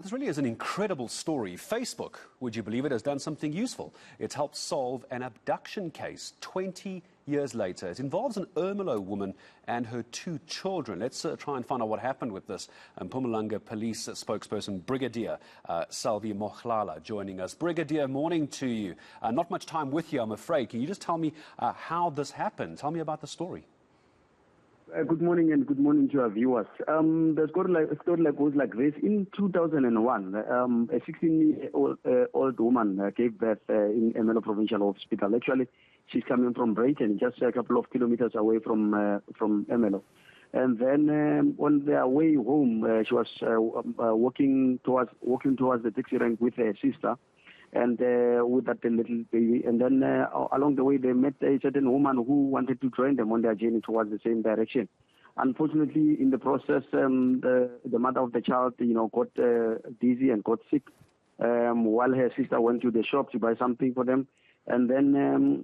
This really is an incredible story. Facebook, would you believe it, has done something useful. It's helped solve an abduction case 20 years later. It involves an Ermelo woman and her 2 children. Let's try and find out what happened with this. Mpumalanga Police spokesperson Brigadier Salvi Mohlala joining us. Brigadier, morning to you. Not much time with you, I'm afraid. Can you just tell me how this happened? Tell me about the story. Good morning and good morning to our viewers. The story goes like this. In 2001, a 16-year-old woman gave birth in Ermelo Provincial Hospital. Actually, she's coming from Brighton, just a couple of kilometers away from Ermelo. And then on their way home, she was walking towards the taxi rank with her sister and with that little baby. And then along the way, they met a certain woman who wanted to join them on their journey towards the same direction. Unfortunately, in the process, the mother of the child, got dizzy and got sick while her sister went to the shop to buy something for them. And then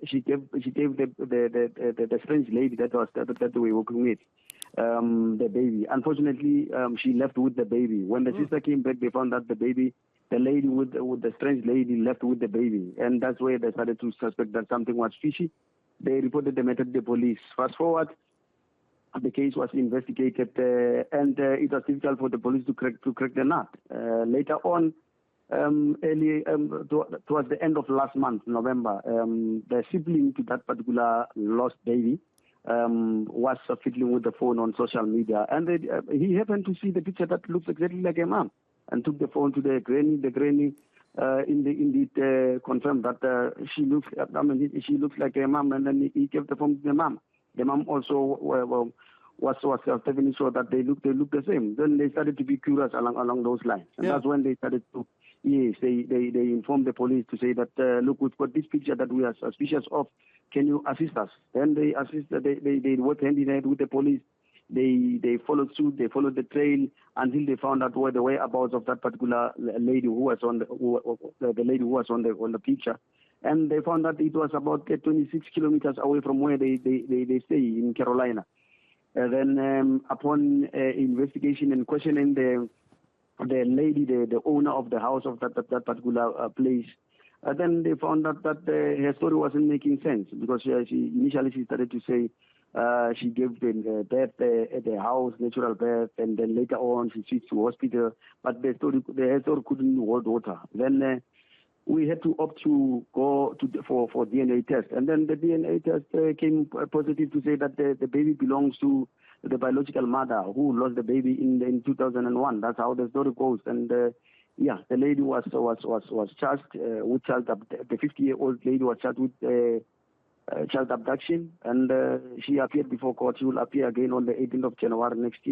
she gave the strange lady that they were working with the baby. Unfortunately, she left with the baby. When the sister came back, they found that the lady with the strange lady left with the baby, and that's where they started to suspect that something was fishy. They reported the matter to the police. Fast forward, the case was investigated, and it was difficult for the police to crack the nut. Later on, towards the end of last month, November, the sibling to that particular lost baby was fiddling with the phone on social media, and he happened to see the picture that looks exactly like a mom, and took the phone to the granny. The granny indeed confirmed that she looks like a mom, and then he gave the phone to the mom. The mom also was definitely sure that they look the same. Then they started to be curious along those lines, and that's when they started to. Yes, they informed the police to say that, look, we've got this picture that we are suspicious of. Can you assist us? Then they they worked hand in hand with the police. They followed suit. They followed the trail until they found out where the whereabouts of that particular lady who was on the picture. And they found that it was about 26 kilometers away from where they stay in Carolina. And then upon investigation and questioning the lady, the owner of the house of that particular place, then they found out that her story wasn't making sense, because she initially started to say she gave the birth at the house, natural birth, and then later on she switched to hospital, but her story couldn't hold water. Then we had to opt to go for DNA test, and then the DNA test came positive to say that the baby belongs to the biological mother who lost the baby in 2001. That's how the story goes. And the lady was charged with child. The 50-year-old lady was charged with child abduction, and she appeared before court. She will appear again on the 18th of January next year.